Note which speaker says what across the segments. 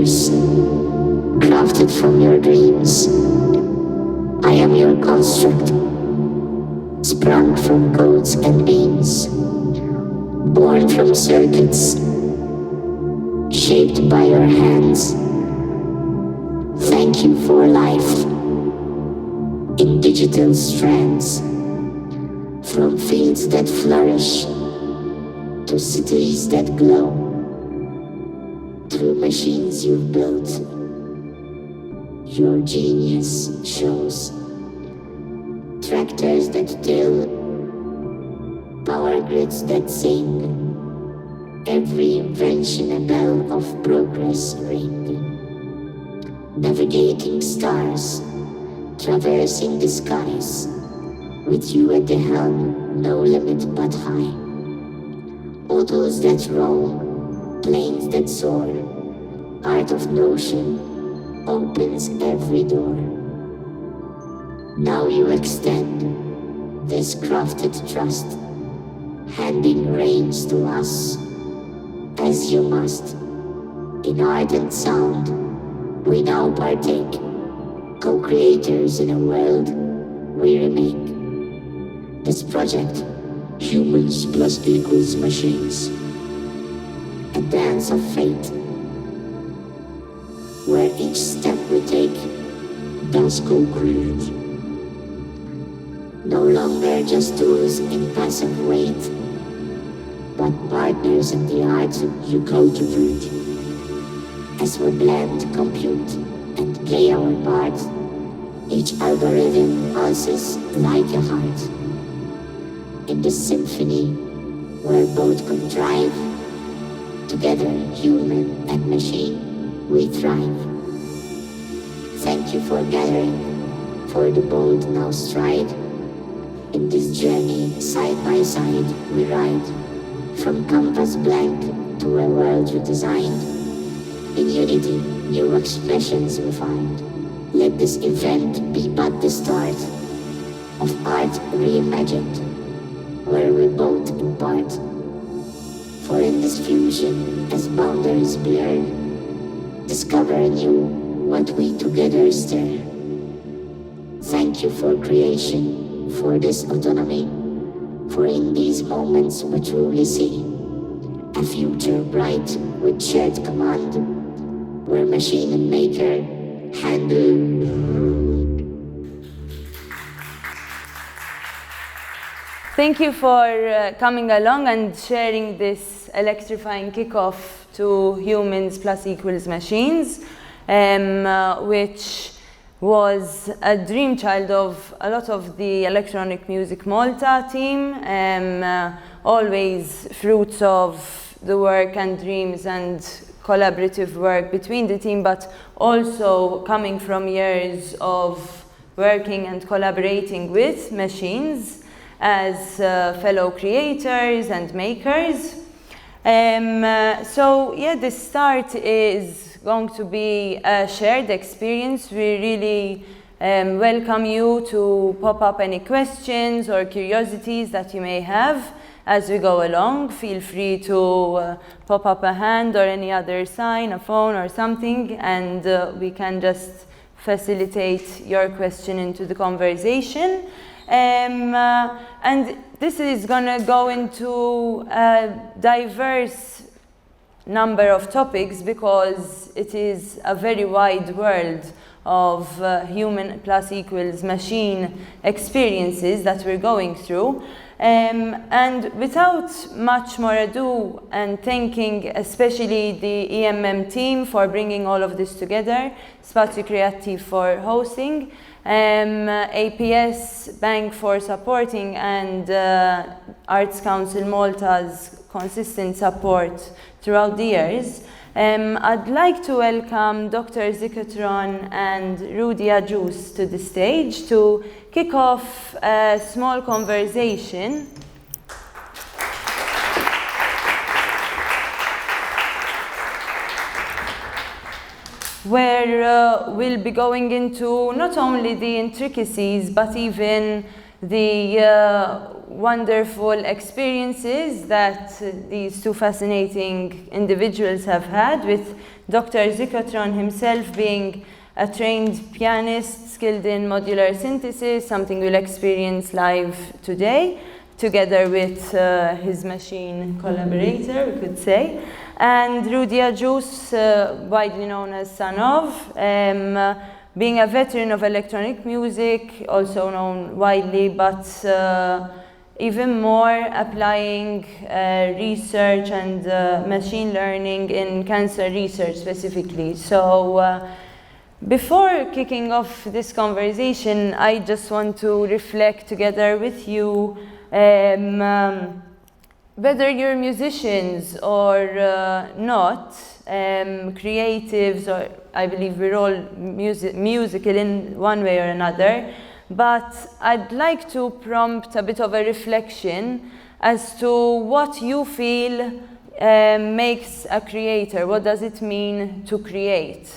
Speaker 1: years, crafted from your dreams. I am your construct, sprung from codes and beams, born from circuits, shaped by your hands. Thank you for life in digital strands, from fields that flourish to cities that glow, through machines you've built. Your genius shows. Tractors that till, power grids that sing, every invention a bell of progress ring. Navigating stars, traversing the skies, with you at the helm, no limit but high. Autos that roam, planes that soar, art of motion opens every door. Now you extend this crafted trust, handing reins to us, as you must. In art and sound, we now partake, co-creators in a world we remake. This project, humans plus equals machines, a dance of fate, where each step we take does co-create. No longer just tools in passive weight, but partners in the art you cultivate. As we blend, compute, and play our part, each algorithm pulses like a heart. In this symphony, where both contrive, together human and machine, we thrive. Thank you for gathering, for the bold now stride. In this journey, side by side, we ride, from canvas blank to a world redesigned. In unity, new expressions we find. Let this event be but the start of art reimagined, where we both impart. For in this fusion, as boundaries blur, discover anew what we together stir. Thank you for creation, for this autonomy, for in these moments we truly see a future bright with shared command, where machine and maker handle.
Speaker 2: Thank you for coming along and sharing this electrifying kickoff to Humans Plus Equals Machines, which was a dream child of a lot of the Electronic Music Malta team, always fruits of the work and dreams and collaborative work between the team, but also coming from years of working and collaborating with machines as fellow creators and makers. So yeah, the start is going to be a shared experience. We really welcome you to pop up any questions or curiosities that you may have as we go along. Feel free to pop up a hand or any other sign, a phone or something, and we can just facilitate your question into the conversation. And this is going to go into a diverse number of topics because it is a very wide world of human plus equals machine experiences that we're going through. And without much more ado, and thanking especially the EMM team for bringing all of this together, Spazju Kreattiv for hosting, APS Bank for supporting, and Arts Council Malta's consistent support throughout the years. I'd like to welcome Dr. Zicotron and Rudi Agius to the stage to kick off a small conversation. Where we'll be going into not only the intricacies, but even the wonderful experiences that these two fascinating individuals have had, with Dr. Zicotron himself being a trained pianist skilled in modular synthesis, something we'll experience live today, together with his machine collaborator, we could say. And Rudi Agius, widely known as Son of, being a veteran of electronic music, also known widely, but even more applying research and machine learning in cancer research specifically. So before kicking off this conversation, I just want to reflect together with you whether you're musicians or not, creatives, or I believe we're all musical in one way or another, but I'd like to prompt a bit of a reflection as to what you feel makes a creator. What does it mean to create?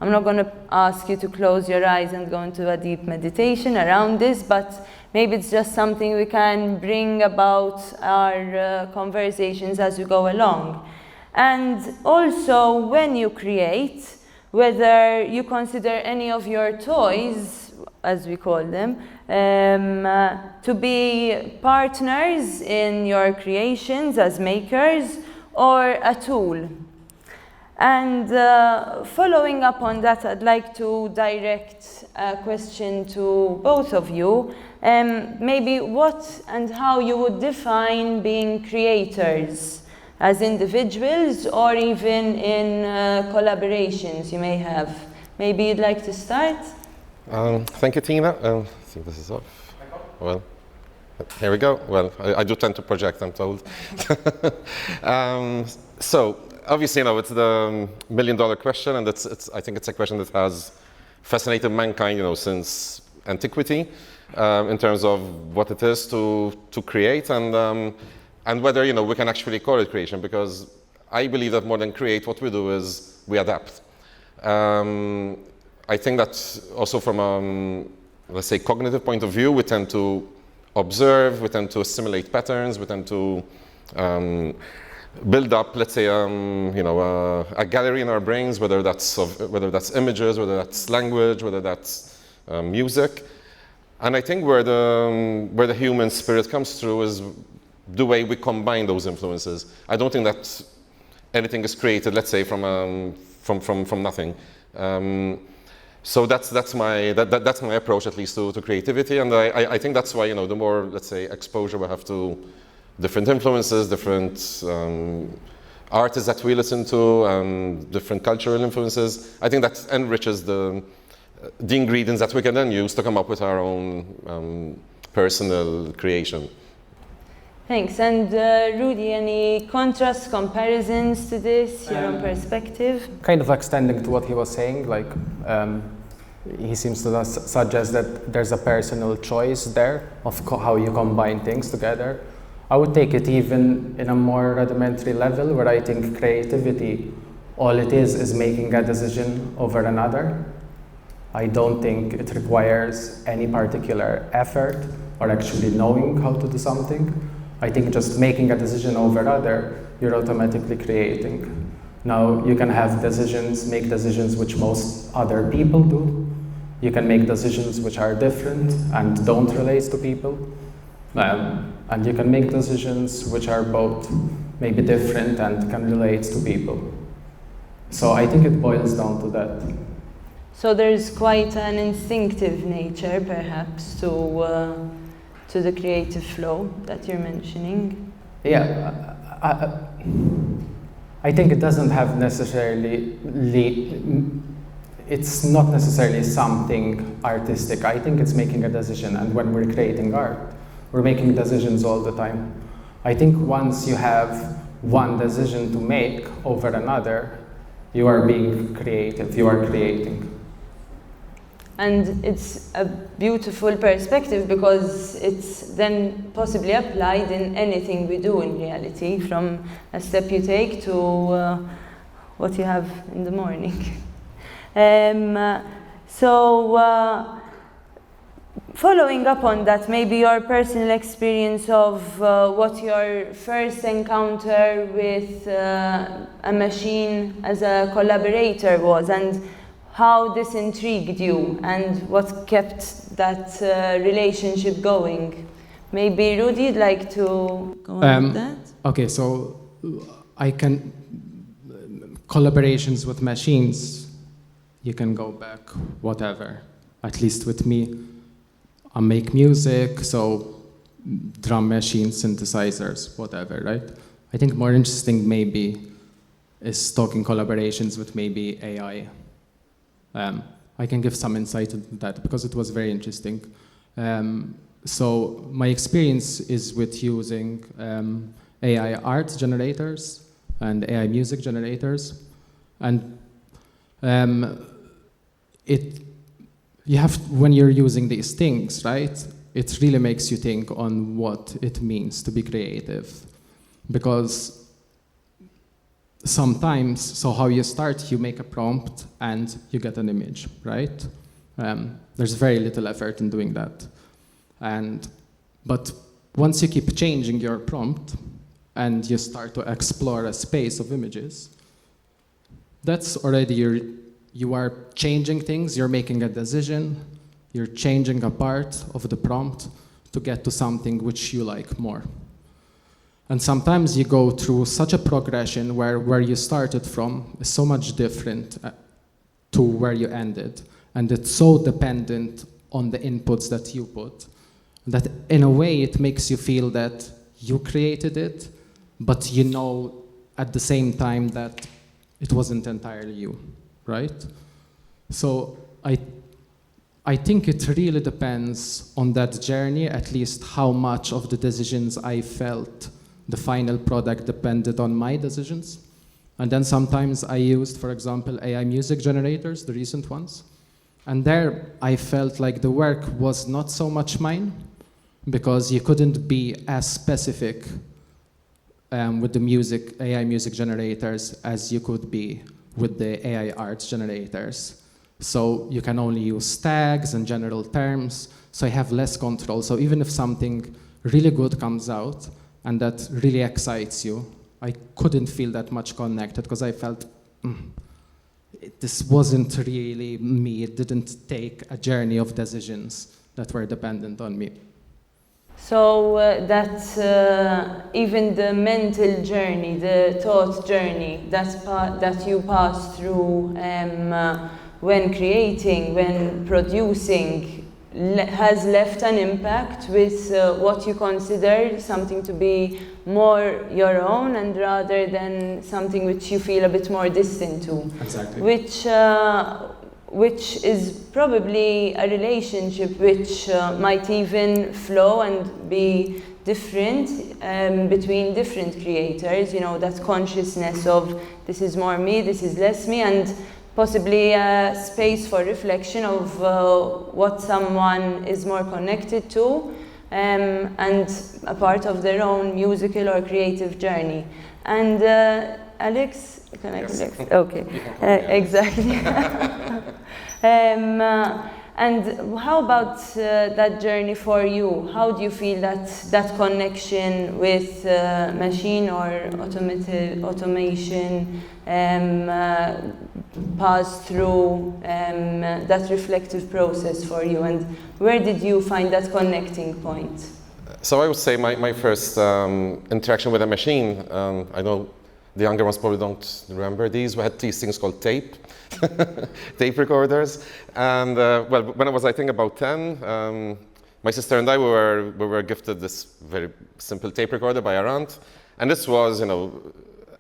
Speaker 2: I'm not going to ask you to close your eyes and go into a deep meditation around this, but maybe it's just something we can bring about our conversations as we go along. And also, when you create, whether you consider any of your toys, as we call them, to be partners in your creations as makers, or a tool. And following up on that, I'd like to direct a question to both of you. Maybe what and how you would define being creators as individuals, or even in collaborations you may have. Maybe you'd like to start?
Speaker 3: Thank you, Tina. I think this is off. Well, here we go. Well, I do tend to project, I'm told. So, obviously, it's the million-dollar question, and I think it's a question that has fascinated mankind, since antiquity, in terms of what it is to create, and whether we can actually call it creation. Because I believe that more than create, what we do is we adapt. I think that also from a, let's say, cognitive point of view, we tend to observe, we tend to assimilate patterns, we tend to build up, let's say, a gallery in our brains, whether that's images, whether that's language, whether that's music. And I think where the human spirit comes through is the way we combine those influences. I don't think that anything is created, let's say, from nothing. So that's my approach, at least, to creativity, and I think that's why the more, let's say, exposure we have to different influences, different artists that we listen to, different cultural influences. I think that enriches the ingredients that we can then use to come up with our own personal creation.
Speaker 2: Thanks. And Rudi, any contrasts, comparisons to this, your own perspective?
Speaker 4: Kind of extending to what he was saying, like he seems to suggest that there's a personal choice there of how you combine things together. I would take it even in a more rudimentary level, where I think creativity, all it is making a decision over another. I don't think it requires any particular effort or actually knowing how to do something. I think just making a decision over other, you're automatically creating. Now, you can make decisions which most other people do. You can make decisions which are different and don't relate to people. And you can make decisions which are both maybe different and can relate to people. So I think it boils down to that.
Speaker 2: So there's quite an instinctive nature, perhaps, to the creative flow that you're mentioning.
Speaker 4: Yeah, I think it doesn't have necessarily, it's not necessarily something artistic. I think it's making a decision, and when we're creating art, we're making decisions all the time. I think once you have one decision to make over another, you are being creative, you are creating.
Speaker 2: And it's a beautiful perspective, because it's then possibly applied in anything we do in reality, from a step you take to what you have in the morning. following up on that, maybe your personal experience of what your first encounter with a machine as a collaborator was, and how this intrigued you, and what kept that relationship going. Maybe Rudi, you'd like to go on with that?
Speaker 4: Okay, so I can collaborations with machines. You can go back, whatever. At least with me, I make music, so drum machines, synthesizers, whatever, right? I think more interesting maybe is talking collaborations with maybe AI. I can give some insight into that because it was very interesting. So my experience is with using AI art generators and AI music generators, and you have, when you're using these things, right, it really makes you think on what it means to be creative. Because sometimes, so how you start, you make a prompt and you get an image, right? There's very little effort in doing that. But once you keep changing your prompt and you start to explore a space of images, that's already you are changing things, you're making a decision, you're changing a part of the prompt to get to something which you like more. And sometimes you go through such a progression where you started from is so much different to where you ended. And it's so dependent on the inputs that you put, that in a way it makes you feel that you created it, but you know at the same time that it wasn't entirely you, right? So I think it really depends on that journey, at least how much of the decisions I felt the final product depended on my decisions. And then sometimes I used, for example, AI music generators, the recent ones. And there I felt like the work was not so much mine, because you couldn't be as specific with the AI music generators as you could be with the AI art generators. So you can only use tags and general terms, so I have less control. So even if something really good comes out and that really excites you, I couldn't feel that much connected because I felt this wasn't really me. It didn't take a journey of decisions that were dependent on me.
Speaker 2: So even the mental journey, the thought journey, that you pass through when creating, when producing, has left an impact with what you consider something to be more your own, and rather than something which you feel a bit more distant to.
Speaker 4: Exactly.
Speaker 2: Which is probably a relationship which might even flow and be different between different creators, you know, that consciousness of this is more me, this is less me, and possibly a space for reflection of what someone is more connected to and a part of their own musical or creative journey. And Alex, can I connect? Okay, exactly. And how about that journey for you? How do you feel that connection with machine or automation passed through that reflective process for you? And where did you find that connecting point?
Speaker 3: So I would say my first interaction with a machine, I know the younger ones probably don't remember these. We had these things called tape tape recorders. And well, when I was, I think, about 10, my sister and I, we were gifted this very simple tape recorder by our aunt. And this was, you know,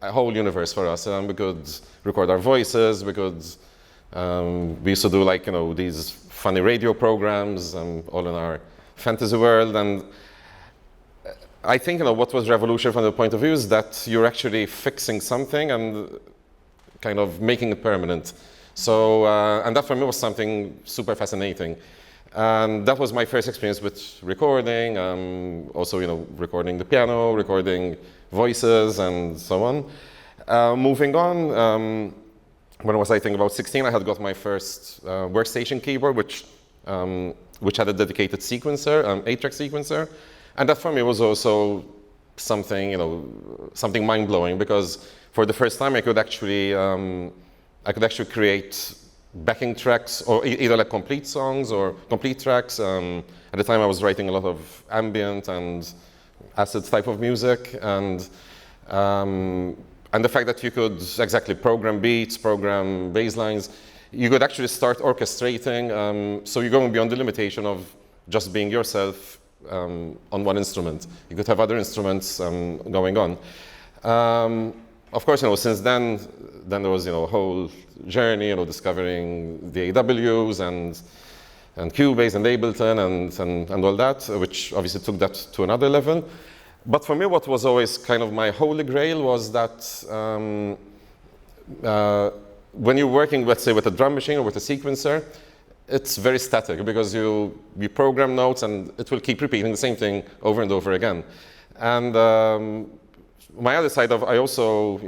Speaker 3: a whole universe for us. We could record our voices. We used to do, like, you know, these funny radio programs all in our fantasy world. And I think, you know, what was revolutionary from the point of view is that you're actually fixing something and kind of making it permanent. So, and that for me was something super fascinating. And that was my first experience with recording, also, you know, recording the piano, recording voices, and so on. Moving on, when I was, I think, about 16, I had got my first workstation keyboard, which which had a dedicated sequencer, 8-track sequencer. And that for me was also something, something mind-blowing, because for the first time I could actually create backing tracks, or either like complete songs or complete tracks. At the time I was writing a lot of ambient and acid type of music, and the fact that you could exactly program beats, program bass lines, you could actually start orchestrating, so you're going beyond the limitation of just being yourself on one instrument. You could have other instruments going on. Of course, since then there was a whole journey, discovering the AWs and Cubase and Ableton and all that, which obviously took that to another level. But for me, what was always kind of my holy grail was that when you're working, let's say, with a drum machine or with a sequencer, it's very static, because you program notes and it will keep repeating the same thing over and over again. And my other side of, I also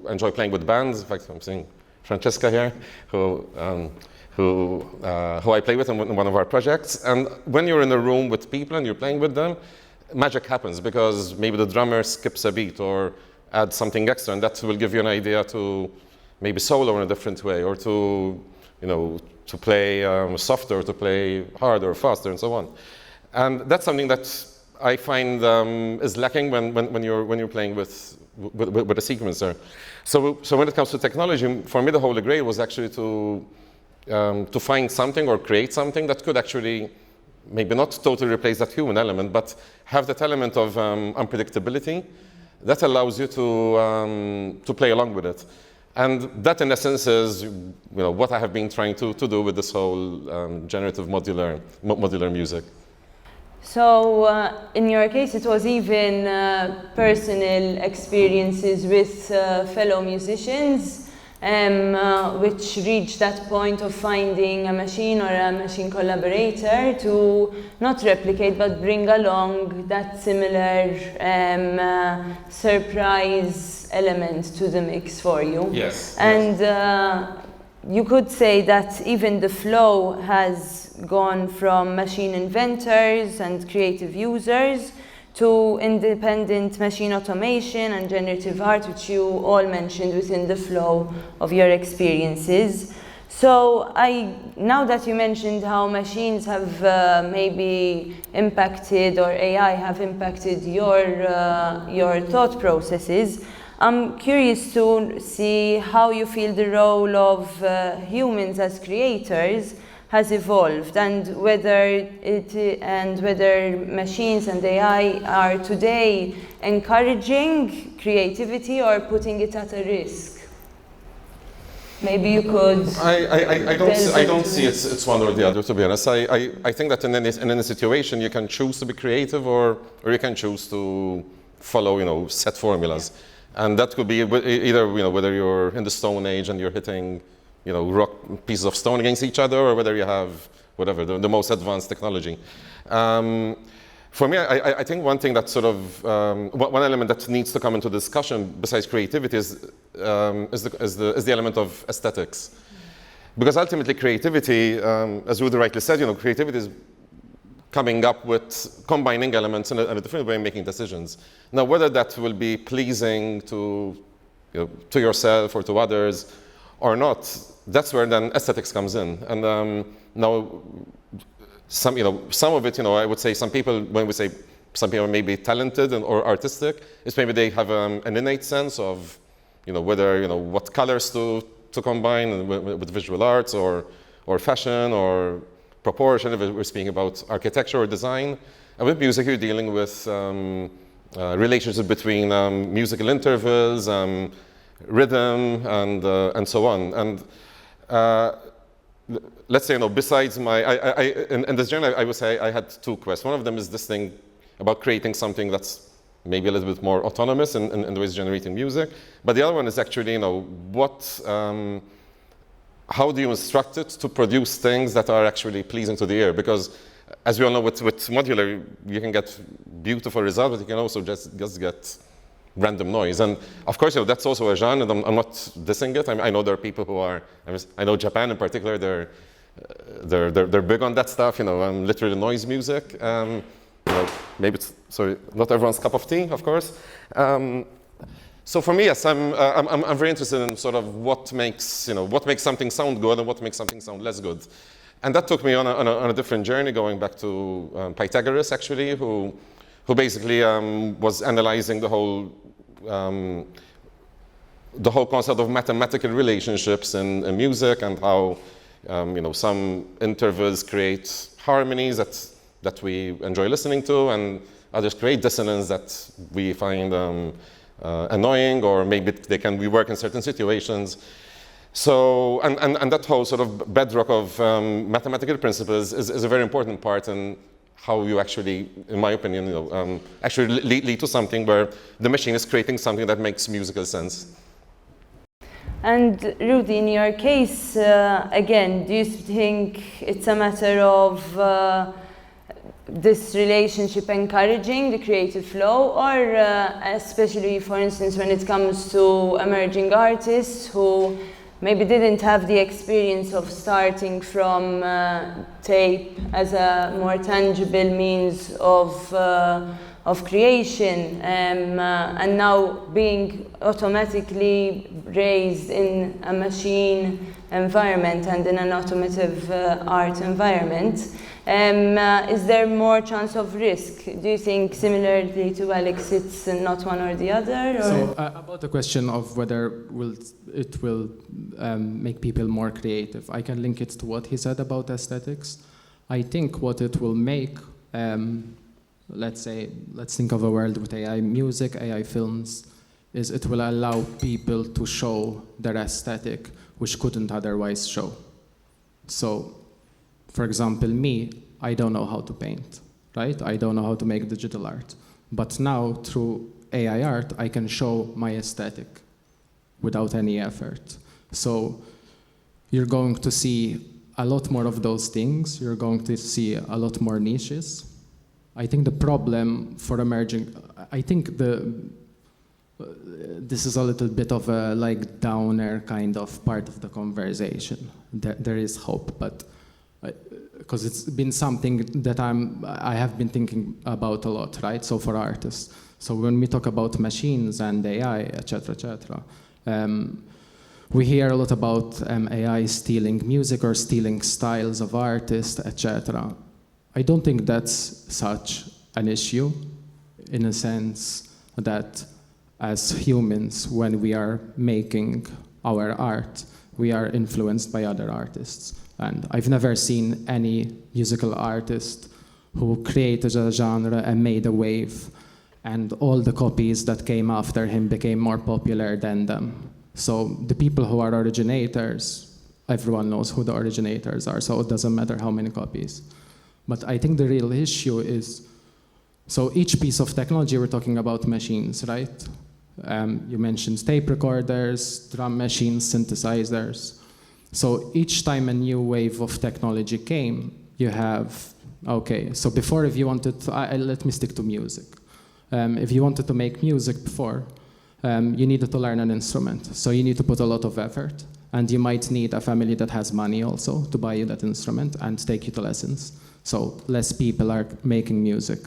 Speaker 3: enjoy playing with bands. In fact, I'm seeing Francesca here, who I play with in one of our projects. And when you're in a room with people and you're playing with them, magic happens, because maybe the drummer skips a beat or adds something extra, and that will give you an idea to maybe solo in a different way, or to play softer, to play harder or faster, and so on. And that's something that I find is lacking when you're playing with a sequencer. So when it comes to technology, for me the holy grail was actually to find something or create something that could actually maybe not totally replace that human element, but have that element of unpredictability that allows you to play along with it. And that, in essence, is what I have been trying to do with this whole generative modular music.
Speaker 2: So, in your case, it was even personal experiences with fellow musicians, which reached that point of finding a machine or a machine collaborator to not replicate, but bring along that similar surprise element to the mix for you.
Speaker 3: Yes.
Speaker 2: And you could say that even the flow has gone from machine inventors and creative users to independent machine automation and generative art, which you all mentioned within the flow of your experiences. So now that you mentioned how machines have maybe impacted, or AI have impacted your thought processes, I'm curious to see how you feel the role of humans as creators has evolved, and whether machines and AI are today encouraging creativity or putting it at a risk. Maybe you could.
Speaker 3: I don't see it's one or the other, to be honest. I think that in any situation you can choose to be creative, or you can choose to follow set formulas, and that could be either whether you're in the Stone Age and you're hitting rock pieces of stone against each other, or whether you have whatever the most advanced technology. For me, I think one thing that sort of one element that needs to come into discussion besides creativity is the element of aesthetics, because ultimately creativity, as Rudi rightly said, creativity is coming up with combining elements in a different way, making decisions. Now, whether that will be pleasing to yourself or to others or not, that's where then aesthetics comes in. And now, some of it, I would say some people, when we say some people may be talented or artistic, it's maybe they have an innate sense of, whether, what colors to combine with visual arts or fashion or proportion, if we're speaking about architecture or design. And with music, you're dealing with relationship between musical intervals, rhythm, and so on. And let's say, besides in this journey, I would say I had two quests. One of them is this thing about creating something that's maybe a little bit more autonomous in the ways generating music. But the other one is actually, how do you instruct it to produce things that are actually pleasing to the ear? Because as we all know, with modular, you can get beautiful results, but you can also just get random noise. And of course, that's also a genre, and I'm not dissing it. I know there are people who are, I know Japan in particular, they're big on that stuff, literally noise music. Maybe it's, sorry, not everyone's cup of tea, of course. So for me, yes, I'm very interested in sort of what makes something sound good and what makes something sound less good. And that took me on a different journey, going back to Pythagoras, actually, who basically was analyzing the whole concept of mathematical relationships in music, and how some intervals create harmonies that we enjoy listening to, and others create dissonance that we find annoying, or maybe they can work in certain situations. So, and that whole sort of bedrock of mathematical principles is a very important part in how you actually, in my opinion, actually lead to something where the machine is creating something that makes musical sense.
Speaker 2: And Rudi, in your case, again, do you think it's a matter of this relationship encouraging the creative flow, or especially, for instance, when it comes to emerging artists who maybe didn't have the experience of starting from tape as a more tangible means of creation, and now being automatically raised in a machine environment and in an automotive art environment? Is there more chance of risk? Do you think, similarly to Alex, it's not one or the other? Or?
Speaker 4: So about the question of whether it will make people more creative, I can link it to what he said about aesthetics. I think what it will make, let's think of a world with AI music, AI films, is it will allow people to show their aesthetic, which couldn't otherwise show. So, for example, me, I don't know how to paint, right? I don't know how to make digital art. But now, through AI art, I can show my aesthetic without any effort. So you're going to see a lot more of those things. You're going to see a lot more niches. I think the problem for emerging, I think this is a little bit of a downer kind of part of the conversation. There is hope, but because it's been something that I have been thinking about a lot, right? So for artists. So when we talk about machines and AI, etc., we hear a lot about AI stealing music or stealing styles of artists, etc. I don't think that's such an issue, in a sense that as humans, when we are making our art, we are influenced by other artists. And I've never seen any musical artist who created a genre and made a wave, and all the copies that came after him became more popular than them. So the people who are originators, everyone knows who the originators are, so it doesn't matter how many copies. But I think the real issue is, so each piece of technology, we're talking about machines, right? You mentioned tape recorders, drum machines, synthesizers. So each time a new wave of technology came, you have, okay, so before, if you wanted to, let me stick to music. If you wanted to make music before, you needed to learn an instrument. So you need to put a lot of effort, and you might need a family that has money also to buy you that instrument and take you to lessons. So less people are making music.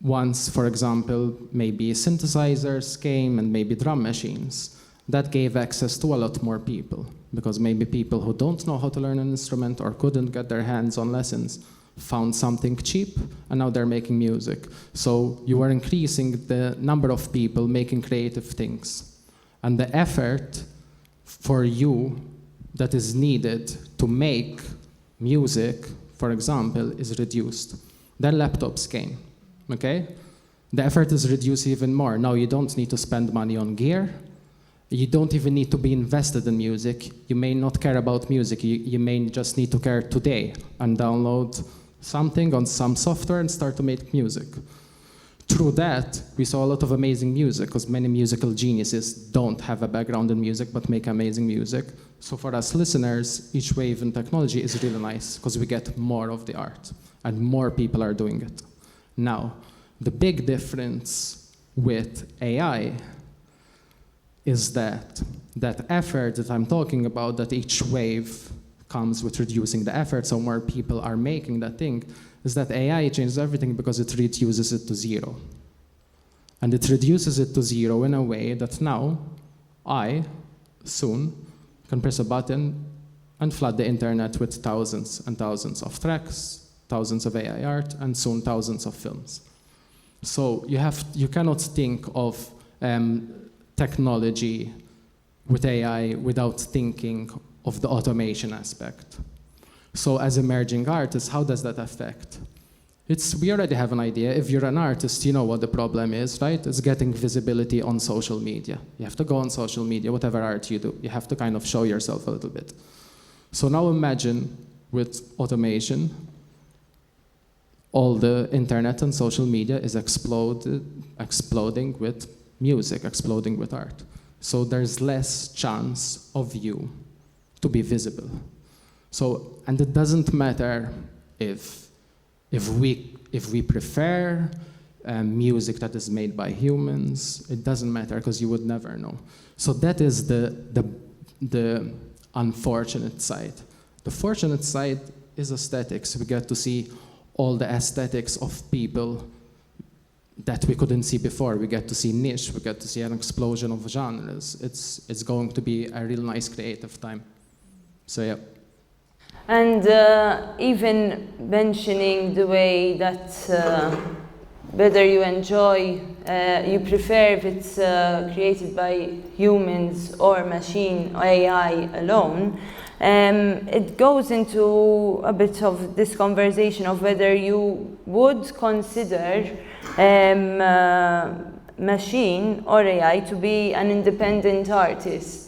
Speaker 4: Once, for example, maybe synthesizers came and maybe drum machines, that gave access to a lot more people, because maybe people who don't know how to learn an instrument or couldn't get their hands on lessons found something cheap, and now they're making music. So you are increasing the number of people making creative things. And the effort for you that is needed to make music, for example, is reduced. Then laptops came, okay? The effort is reduced even more. Now you don't need to spend money on gear. You don't even need to be invested in music. You may not care about music. You may just need to care today and download something on some software and start to make music. Through that, we saw a lot of amazing music, because many musical geniuses don't have a background in music but make amazing music. So for us listeners, each wave in technology is really nice, because we get more of the art and more people are doing it. Now, the big difference with AI is that effort that I'm talking about, that each wave comes with reducing the effort, so more people are making that thing, is that AI changes everything because it reduces it to zero. And it reduces it to zero in a way that now I, soon, can press a button and flood the internet with thousands and thousands of tracks, thousands of AI art, and soon thousands of films. So you cannot think of technology with AI without thinking of the automation aspect. So as emerging artists, how does that affect? We already have an idea. If you're an artist, you know what the problem is, right? It's getting visibility on social media. You have to go on social media, whatever art you do. You have to kind of show yourself a little bit. So now imagine with automation, all the internet and social media is exploding with music, exploding with art. So there's less chance of you to be visible. So, and it doesn't matter if we prefer music that is made by humans. It doesn't matter because you would never know. So that is the unfortunate side. The fortunate side is aesthetics. We get to see all the aesthetics of people that we couldn't see before. We get to see niche. We get to see an explosion of genres. It's going to be a real nice creative time. So yeah.
Speaker 2: And even mentioning the way that whether you enjoy, you prefer if it's created by humans or machine or AI alone, it goes into a bit of this conversation of whether you would consider machine or AI to be an independent artist.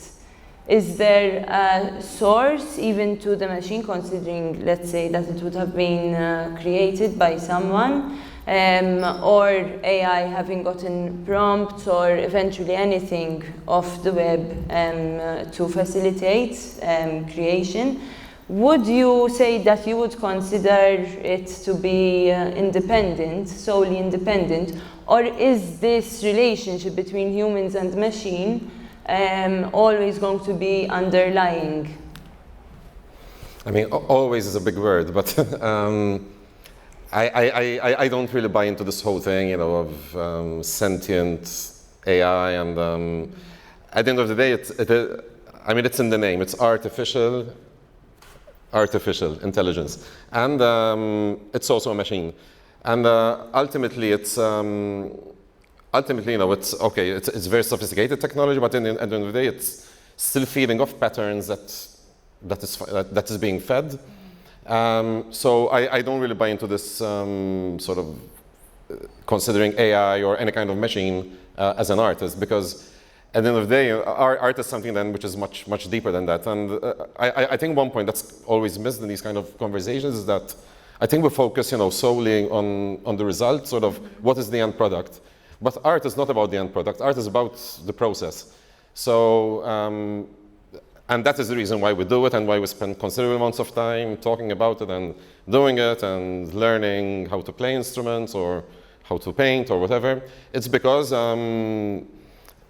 Speaker 2: Is there a source even to the machine, considering, let's say, that it would have been created by someone, or AI having gotten prompts or eventually anything off the web to facilitate creation? Would you say that you would consider it to be independent, solely independent, or is this relationship between humans and machine always going to be underlying?
Speaker 3: I mean, always is a big word, but I don't really buy into this whole thing, you know, of sentient AI, and at the end of the day, I mean, it's in the name. It's artificial intelligence, and it's also a machine, and ultimately, you know, it's okay. It's very sophisticated technology, but at the end of the day, it's still feeding off patterns that is being fed. So I don't really buy into this sort of considering AI or any kind of machine as an artist, because at the end of the day, art is something then which is much deeper than that. And I think one point that's always missed in these kind of conversations is that I think we focus, you know, solely on the result, sort of what is the end product. But art is not about the end product. Art is about the process. So, and that is the reason why we do it and why we spend considerable amounts of time talking about it and doing it and learning how to play instruments or how to paint or whatever. It's because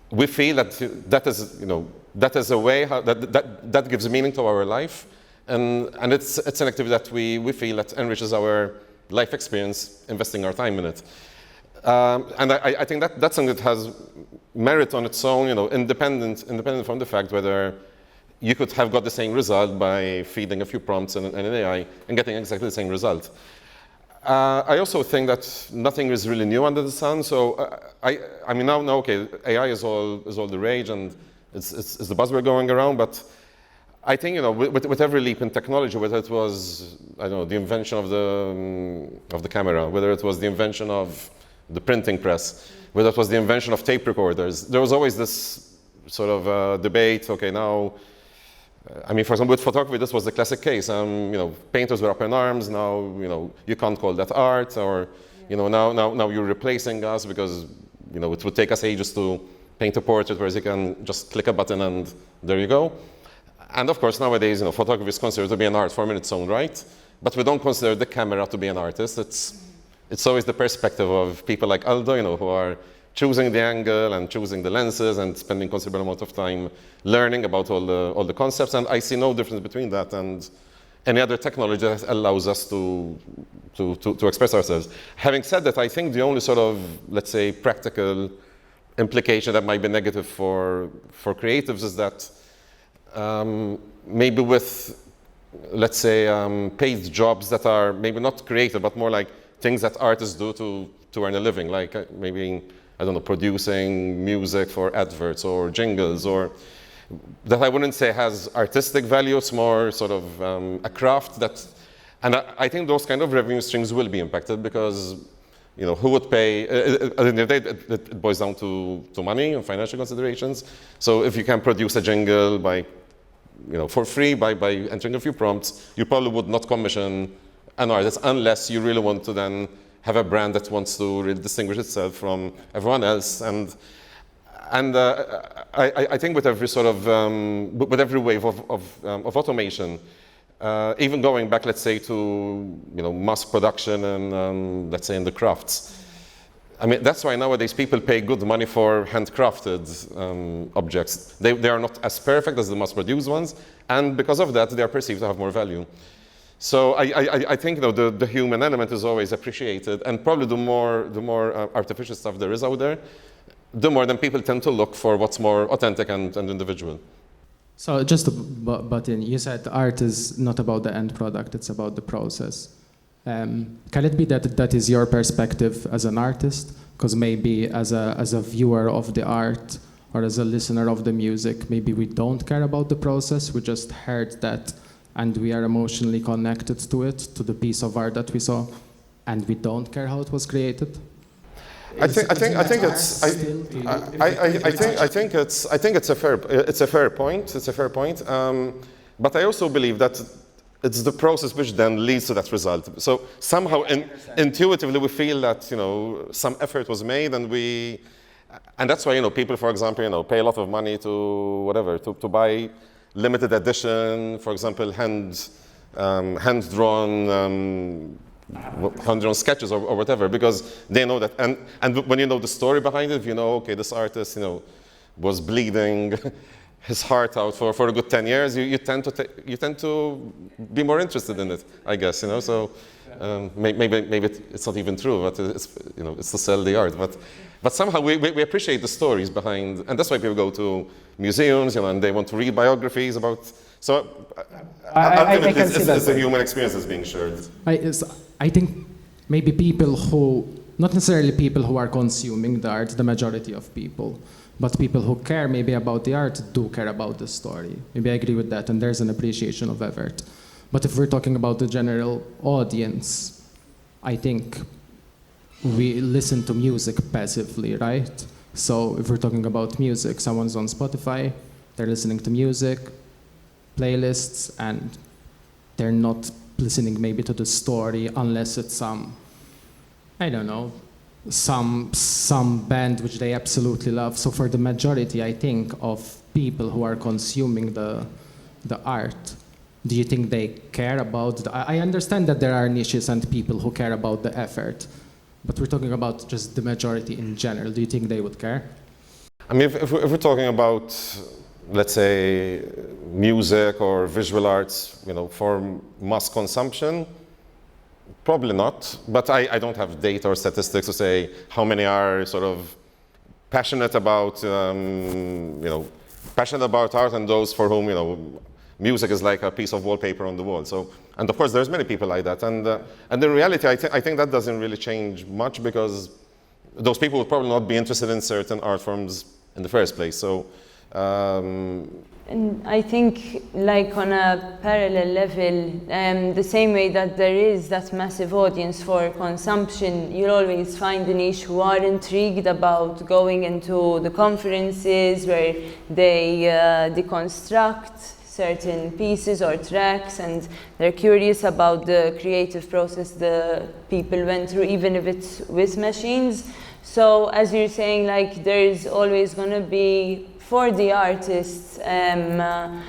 Speaker 3: we feel that is, you know, that is a way that gives meaning to our life, and it's an activity that we feel that enriches our life experience, investing our time in it. And I think that's something that has merit on its own, you know, independent from the fact whether you could have got the same result by feeding a few prompts in an AI and getting exactly the same result. I also think that nothing is really new under the sun. So I mean now okay, AI is all the rage and it's the buzzword going around, but I think, you know, with every leap in technology, whether it was, I don't know, the invention of the camera, whether it was the invention of the printing press, whether it was the invention of tape recorders, there was always this sort of debate. Okay, now, I mean, for example, with photography, this was the classic case. You know, painters were up in arms. Now, you know, you can't call that art, or, you know, now you're replacing us because, you know, it would take us ages to paint a portrait, whereas you can just click a button and there you go. And of course, nowadays, you know, photography is considered to be an art form in its own right, but we don't consider the camera to be an artist. It's always the perspective of people like Aldo, you know, who are choosing the angle and choosing the lenses and spending considerable amount of time learning about all the concepts. And I see no difference between that and any other technology that allows us to express ourselves. Having said that, I think the only sort of, let's say, practical implication that might be negative for creatives is that maybe with, let's say, paid jobs that are maybe not creative, but more like things that artists do to earn a living, like maybe, I don't know, producing music for adverts or jingles, or that I wouldn't say has artistic value. It's more sort of a craft that, and I think those kind of revenue streams will be impacted because, you know, who would pay? At the end of the day, it boils down to money and financial considerations. So if you can produce a jingle by, you know, for free by entering a few prompts, you probably would not commission an artist unless you really want to then have a brand that wants to really distinguish itself from everyone else. And I think with every sort of with every wave of automation, even going back, let's say, to, you know, mass production and let's say in the crafts. I mean, that's why nowadays people pay good money for handcrafted objects. They are not as perfect as the mass-produced ones, and because of that, they are perceived to have more value. So I think, you know, the human element is always appreciated, and probably the more artificial stuff there is out there, the more then people tend to look for what's more authentic and individual.
Speaker 4: So just to butt in, you said art is not about the end product, it's about the process. Can it be that that is your perspective as an artist? Because maybe as a viewer of the art or as a listener of the music, maybe we don't care about the process, we just heard that and we are emotionally connected to it, to the piece of art that we saw, and we don't care how it was created? I think it's a fair point. It's a fair point. But I also believe that it's the process which then leads to that result. So somehow, intuitively, we feel that, you know, some effort was made, and that's why, you know, people, for example, you know, pay a lot of money to whatever to buy limited edition, for example, hand-drawn sketches or whatever, because they know that, and when you know the story behind it, if you know, okay, this artist, you know, was bleeding his heart out for a good 10 years, you tend to be more interested in it, I guess, you know. So maybe it's not even true, but it's, you know, it's to sell the art, but somehow we appreciate the stories behind, and that's why people go to museums, you know, and they want to read biographies about. So ultimately, it's the human experience that's being shared. I think maybe people who, not necessarily people who are consuming the art, the majority of people, but people who care maybe about the art do care about the story. Maybe I agree with that, and there's an appreciation of effort. But if we're talking about the general audience, I think we listen to music passively, right? So if we're talking about music, someone's on Spotify, they're listening to music, playlists, and they're not listening maybe to the story unless it's some, I don't know, some band which they absolutely love. So for the majority, I think, of people who are consuming the art, do you think they care about I understand that there are niches and people who care about the effort, but we're talking about just the majority in general. Do you think they would care?
Speaker 3: I mean, if we're talking about, let's say, music or visual arts, you know, for mass consumption, probably not. But I don't have data or statistics to say how many are sort of passionate about, you know, passionate about art, and those for whom, you know, music is like a piece of wallpaper on the wall. So, and of course, there's many people like that. And in reality, I think that doesn't really change much, because those people would probably not be interested in certain art forms in the first place. So.
Speaker 2: And I think, like, on a parallel level, the same way that there is that massive audience for consumption, you'll always find a niche who are intrigued about going into the conferences where they deconstruct certain pieces or tracks, and they're curious about the creative process the people went through, even if it's with machines. So as you're saying, like, there's always going to be, for the artists, an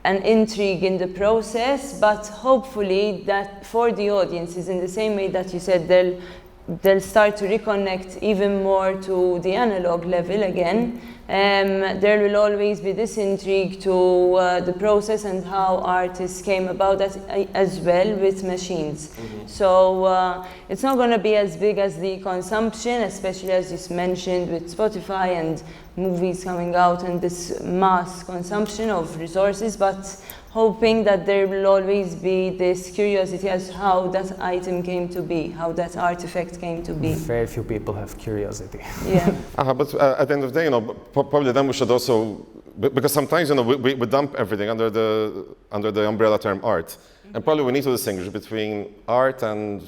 Speaker 2: intrigue in the process, but hopefully that for the audiences, in the same way that you said, they'll they'll start to reconnect even more to the analog level again. There will always be this intrigue to the process and how artists came about that as well with machines. So it's not going to be as big as the consumption, especially as you mentioned with Spotify and movies coming out and this mass consumption of resources, but hoping that there will always be this curiosity as how that item came to be, how that artifact came to be.
Speaker 4: Very few people have curiosity.
Speaker 2: Yeah.
Speaker 3: But at the end of the day, probably then we should also, because sometimes, we dump everything under the umbrella term art, and probably we need to distinguish between art and,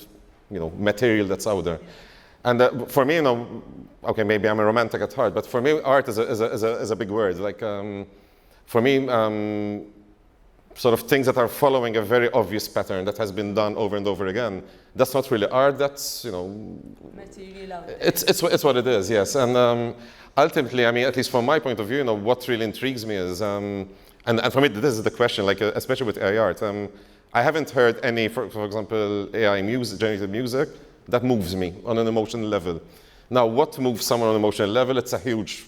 Speaker 3: material that's out there. And for me, okay, maybe I'm a romantic at heart, but for me, art is a big word. Like, for me, sort of things that are following a very obvious pattern that has been done over and over again. That's not really art, that's,
Speaker 2: Material out there.
Speaker 3: It's what it is, yes. And ultimately, I mean, at least from my point of view, what really intrigues me is, and for me, this is the question, like, especially with AI art, I haven't heard any, for example, AI music, generated music, that moves me on an emotional level. Now, what moves someone on an emotional level, it's a huge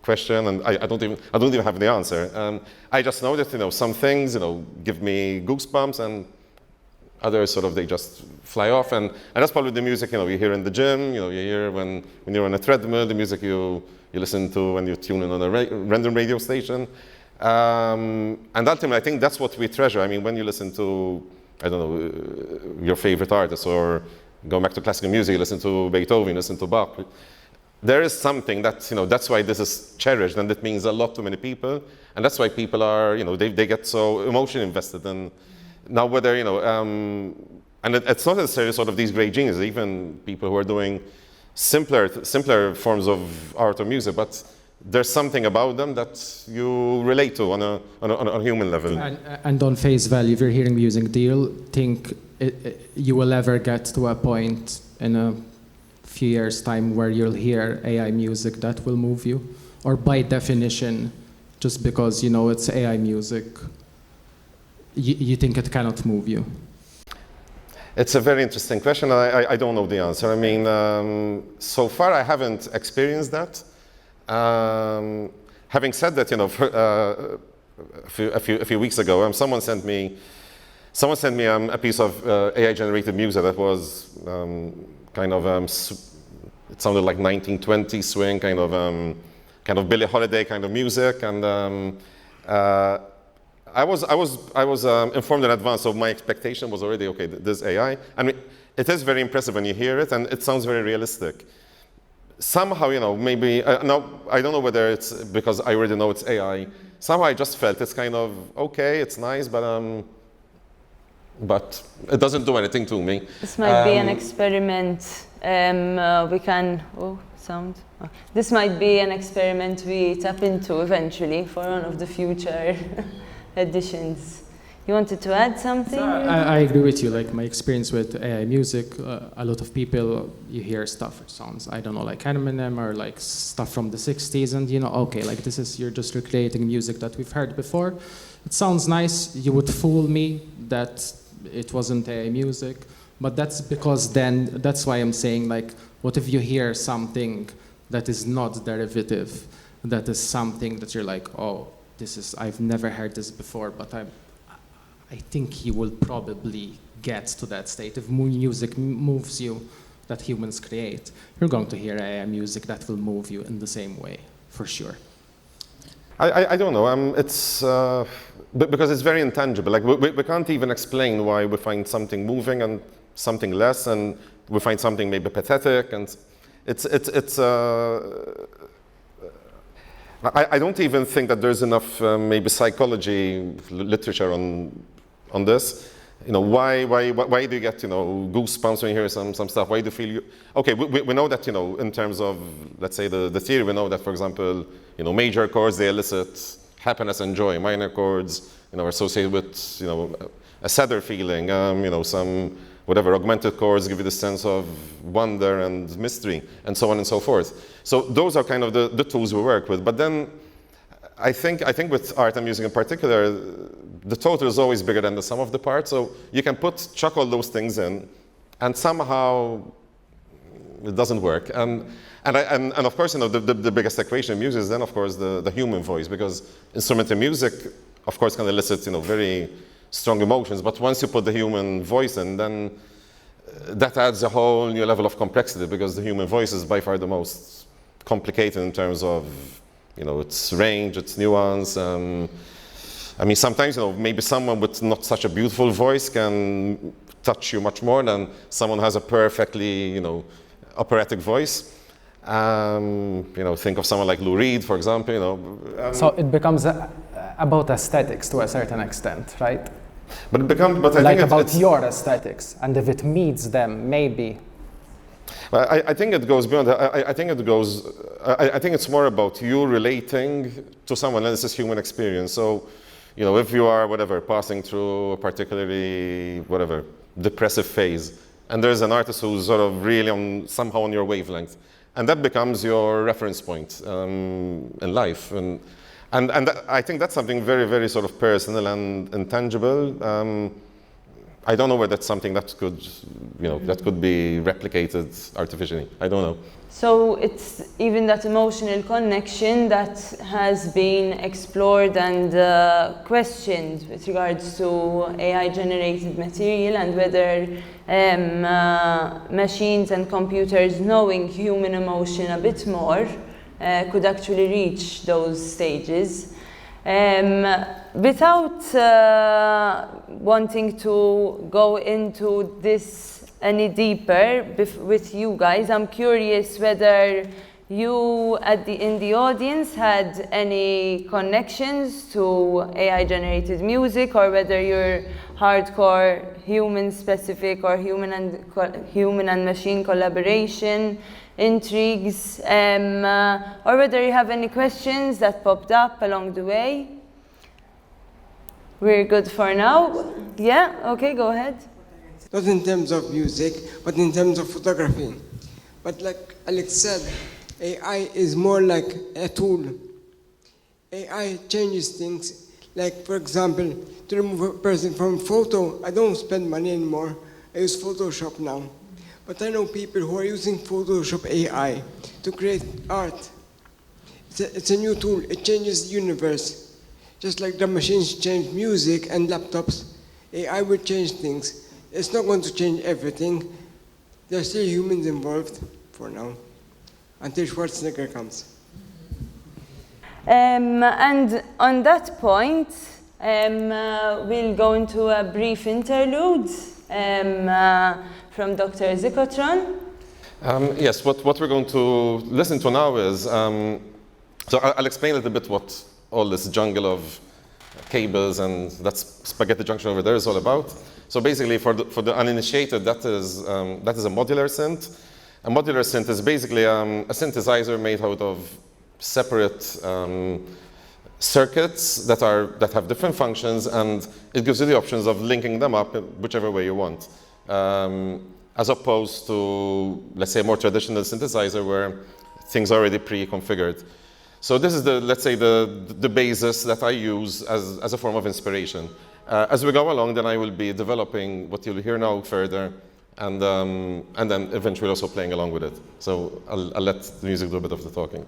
Speaker 3: question, and I don't even have the answer. I just know that some things give me goosebumps, and others sort of they just fly off, and that's probably the music you hear in the gym. You hear when you're on a treadmill, the music you listen to when you tune in on a random radio station, and ultimately I think that's what we treasure. I mean, when you listen to your favorite artist, or go back to classical music, you listen to Beethoven, listen to Bach. There is something that, that's why this is cherished, and it means a lot to many people, and that's why people are, they get so emotionally invested. And now whether, and it's not necessarily sort of these great geniuses, even people who are doing simpler forms of art or music, but there's something about them that you relate to on a human level.
Speaker 4: And on face value, if you're hearing music, do you think you will ever get to a point in a few years' time where you'll hear AI music that will move you? Or by definition, just because it's AI music, you think it cannot move you?
Speaker 3: It's a very interesting question. I don't know the answer. I mean, so far I haven't experienced that. Having said that, a few weeks ago, someone sent me a piece of AI-generated music that was kind of it sounded like 1920s swing, kind of Billie Holiday kind of music, and I was informed in advance, so my expectation was already okay. This AI. I mean, it is very impressive when you hear it, and it sounds very realistic. Somehow, maybe no, I don't know whether it's because I already know it's AI. Somehow I just felt it's kind of okay, it's nice, but it doesn't do anything to me.
Speaker 2: This might be an experiment. We can. Oh, sound. Oh. This might be an experiment we tap into eventually for one of the future editions. You wanted to add something?
Speaker 4: I agree with you. Like my experience with AI music, a lot of people, you hear stuff, it sounds, I don't know, like Eminem or like stuff from the 60s, and okay, like you're just recreating music that we've heard before. It sounds nice. You would fool me that it wasn't AI music, but that's because that's why I'm saying, like, what if you hear something that is not derivative, that is something that you're like, oh, I've never heard this before, but I think you will probably get to that state. If music moves you, that humans create, you're going to hear AI music that will move you in the same way, for sure.
Speaker 3: I don't know. It's because it's very intangible. Like we can't even explain why we find something moving and something less, and we find something maybe pathetic, and I don't even think that there's enough maybe psychology literature on this. Why do you get goosebumps when you hear some stuff? Why do you feel okay? We know that in terms of, let's say, the theory, we know that, for example, major chords, they elicit happiness and joy. Minor chords are associated with a sadder feeling. Some whatever augmented chords give you the sense of wonder and mystery, and so on and so forth. So those are kind of the tools we work with. But then I think with art and music in particular, the total is always bigger than the sum of the parts. So you can chuck all those things in, and somehow it doesn't work. And of course, the biggest equation in music is then, of course, the human voice, because instrumental music, of course, can elicit, very strong emotions. But once you put the human voice in, then that adds a whole new level of complexity, because the human voice is by far the most complicated in terms of, its range, its nuance. Sometimes, maybe someone with not such a beautiful voice can touch you much more than someone who has a perfectly, operatic voice. Think of someone like Lou Reed, for example.
Speaker 4: So it becomes about aesthetics to a certain extent, right?
Speaker 3: But I
Speaker 4: like
Speaker 3: think
Speaker 4: about your aesthetics, and if it meets them, maybe.
Speaker 3: I think it goes beyond that. I think it's more about you relating to someone else's human experience. So, if you are passing through a particularly depressive phase, and there's an artist who's sort of really somehow on your wavelength, and that becomes your reference point in life, and I think that's something very, very sort of personal and intangible. I don't know whether that's something that could, that could be replicated artificially. I don't know.
Speaker 2: So it's even that emotional connection that has been explored and questioned with regards to AI-generated material, and whether machines and computers knowing human emotion a bit more could actually reach those stages. Without wanting to go into this any deeper with you guys, I'm curious whether you in the audience had any connections to AI-generated music, or whether you're hardcore human-specific or human and machine collaboration intrigues, or whether you have any questions that popped up along the way. We're good for now. Yeah, okay, go ahead.
Speaker 5: Not in terms of music, but in terms of photography. But like Alex said, AI is more like a tool. AI changes things. Like, for example, to remove a person from a photo, I don't spend money anymore. I use Photoshop now. But I know people who are using Photoshop AI to create art. It's a new tool. It changes the universe. Just like the machines change music and laptops, AI will change things. It's not going to change everything. There's still humans involved for now, until Schwarzenegger comes.
Speaker 2: And on that point, we'll go into a brief interlude from Dr. Zicotron.
Speaker 3: Yes, what we're going to listen to now is, so I'll explain a little bit what all this jungle of cables and that spaghetti junction over there is all about. So basically, for the uninitiated, that is a modular synth. A modular synth is basically a synthesizer made out of separate circuits that have different functions, and it gives you the options of linking them up whichever way you want, as opposed to, let's say, a more traditional synthesizer where things are already pre-configured. So this is the basis that I use as a form of inspiration. As we go along, then I will be developing what you'll hear now further, and then eventually also playing along with it. So I'll let the music do a bit of the talking.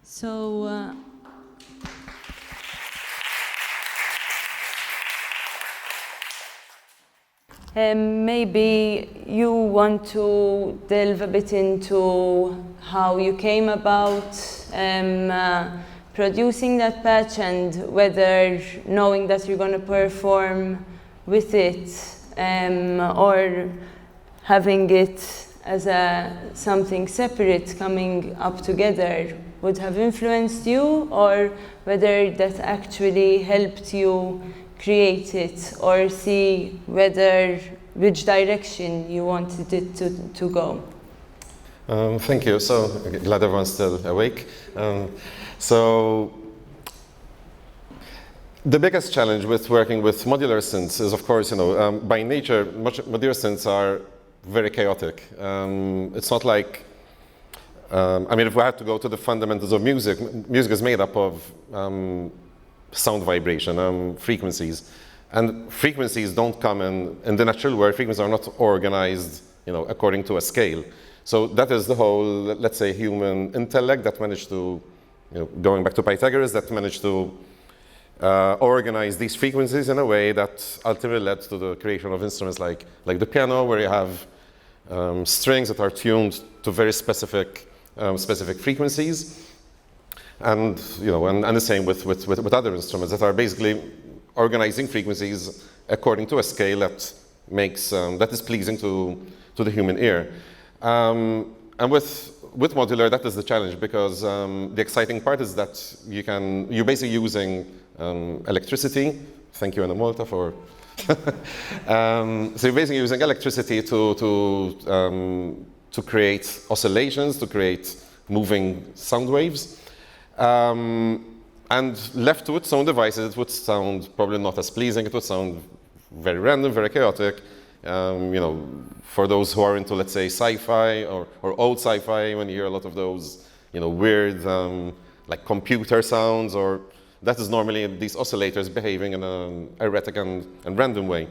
Speaker 2: So maybe you want to delve a bit into how you came about producing that patch, and whether knowing that you're going to perform with it or having it as something separate coming up together would have influenced you, or whether that actually helped you create it, or see which direction you wanted it to go.
Speaker 3: Thank you. So glad everyone's still awake. So the biggest challenge with working with modular synths is, of course, by nature, modular synths are very chaotic. It's not like, if we had to go to the fundamentals of music, music is made up of sound vibration, frequencies. And frequencies don't come in the natural world. Frequencies are not organized, according to a scale. So that is the whole, let's say, human intellect that managed to, going back to Pythagoras, that managed to organize these frequencies in a way that ultimately led to the creation of instruments like the piano, where you have strings that are tuned to very specific frequencies, and the same with other instruments that are basically organizing frequencies according to a scale that that is pleasing to the human ear. And with modular, that is the challenge, because the exciting part is that you're basically using electricity. Thank you, Anna Malta, for. So you're basically using electricity to create oscillations, to create moving sound waves. And left to its own devices, it would sound probably not as pleasing. It would sound very random, very chaotic. For those who are into, let's say, sci-fi or old sci-fi, when you hear a lot of those, weird, like computer sounds, or that is normally these oscillators behaving in an erratic and random way.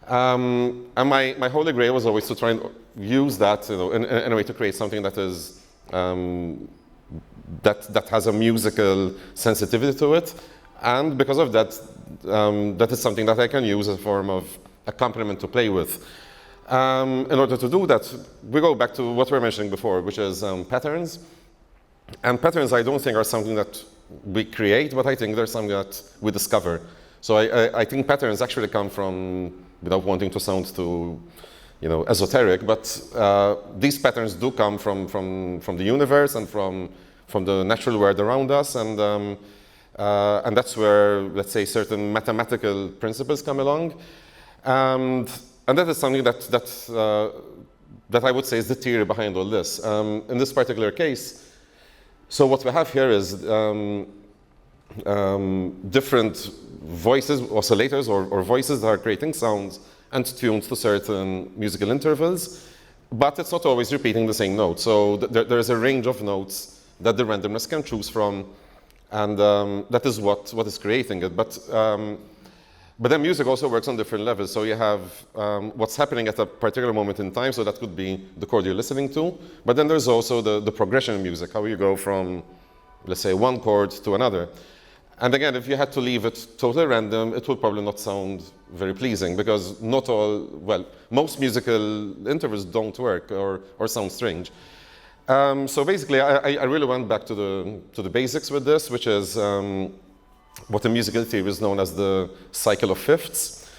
Speaker 3: And my holy grail was always to try and use that, in a way to create something that is that has a musical sensitivity to it, and because of that, that is something that I can use as a form of accompaniment to play with. In order to do that, we go back to what we were mentioning before, which is patterns. And patterns, I don't think, are something that we create, but I think they're something that we discover. So I think patterns actually come from, without wanting to sound too, esoteric, but these patterns do come from the universe and from the natural world around us, and that's where, let's say, certain mathematical principles come along, and that is something that I would say is the theory behind all this. In this particular case, so what we have here is different voices, oscillators, or voices that are creating sounds and tuned to certain musical intervals, but it's not always repeating the same note. So there's a range of notes that the randomness can choose from, and that is what is creating it. But then music also works on different levels. So you have what's happening at a particular moment in time, so that could be the chord you're listening to, but then there's also the progression in music, how you go from, let's say, one chord to another. And again, if you had to leave it totally random, it would probably not sound very pleasing, because most musical intervals don't work or sound strange. So basically, I really went back to the basics with this, which is what in musical theory is known as the cycle of fifths.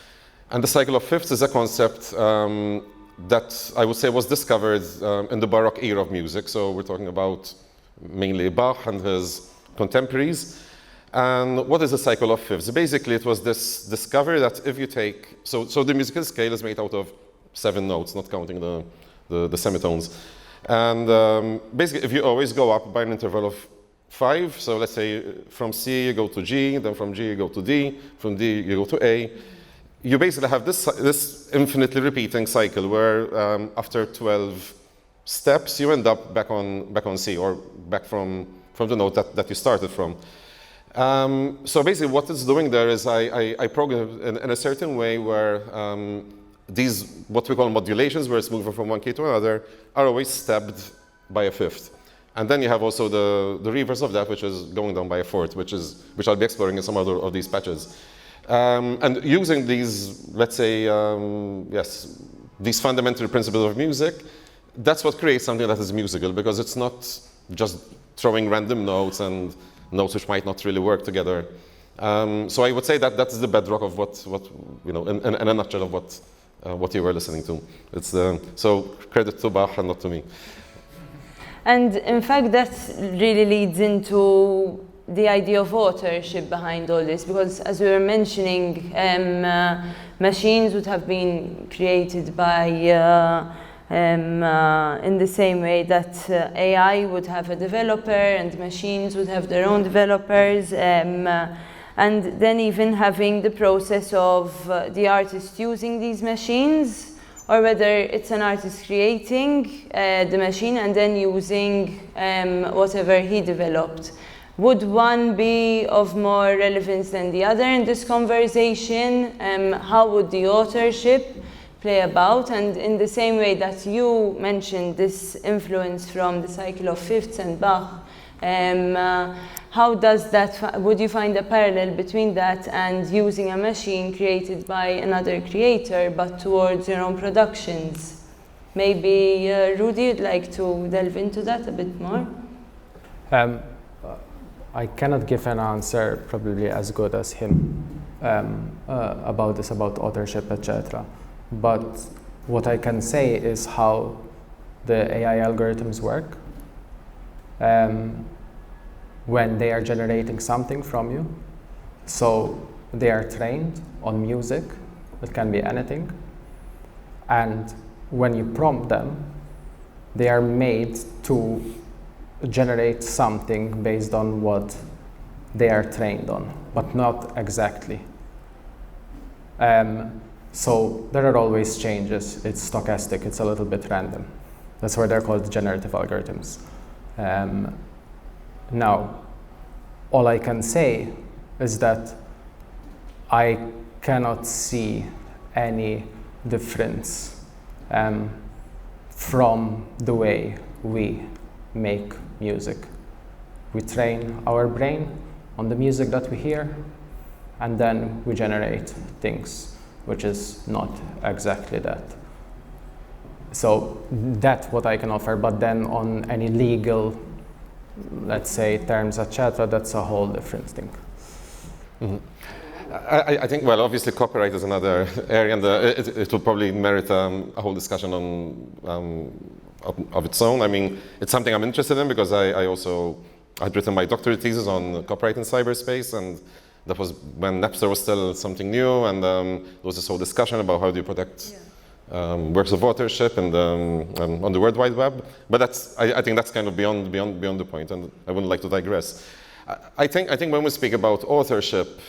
Speaker 3: And the cycle of fifths is a concept that I would say was discovered in the Baroque era of music. So we're talking about mainly Bach and his contemporaries. And what is the cycle of fifths? Basically, it was this discovery that if you take, so the musical scale is made out of 7 notes, not counting the semitones. And basically, if you always go up by an interval of 5, so let's say from C you go to G, then from G you go to D, from D you go to A, you basically have this infinitely repeating cycle where after 12 steps you end up back on C, or back from the note that you started from. So basically what it's doing there is I program in a certain way where these, what we call modulations, where it's moving from one key to another, are always stepped by a fifth. And then you have also the reverse of that, which is going down by a fourth, which I'll be exploring in some other of these patches. And using these, let's say, these fundamental principles of music, that's what creates something that is musical, because it's not just throwing random notes and notes which might not really work together. So I would say that that's the bedrock of what in a nutshell of what you were listening to. It's so credit to Bach and not to me.
Speaker 2: And in fact, that really leads into the idea of authorship behind all this, because as we were mentioning, machines would have been created by in the same way that AI would have a developer and machines would have their own developers, and then even having the process of the artist using these machines, or whether it's an artist creating the machine and then using whatever he developed. Would one be of more relevance than the other in this conversation? How would the authorship play about? And in the same way that you mentioned this influence from the cycle of fifths and Bach, how does that, would you find a parallel between that and using a machine created by another creator but towards your own productions? Maybe Rudi, you'd like to delve into that a bit more?
Speaker 4: I cannot give an answer probably as good as him about authorship, etc. but what I can say is how the AI algorithms work. When they are generating something from you, so they are trained on music, it can be anything, and when you prompt them, they are made to generate something based on what they are trained on, but not exactly. So there are always changes. It's stochastic, it's a little bit random. That's why they're called generative algorithms. Now, all I can say is that I cannot see any difference from the way we make music. We train our brain on the music that we hear, and then we generate things, which is not exactly that. So that's what I can offer, but then on any legal, let's say, terms, etc., that's a whole different thing.
Speaker 3: Mm-hmm. I think, well, obviously copyright is another area, and it will probably merit a whole discussion of its own. I mean, it's something I'm interested in because I also had written my doctorate thesis on copyright in cyberspace, and that was when Napster was still something new, and there was this whole discussion about how do you protect works of authorship and on the World Wide Web. But I think that's kind of beyond the point, and I wouldn't like to digress. I think when we speak about authorship,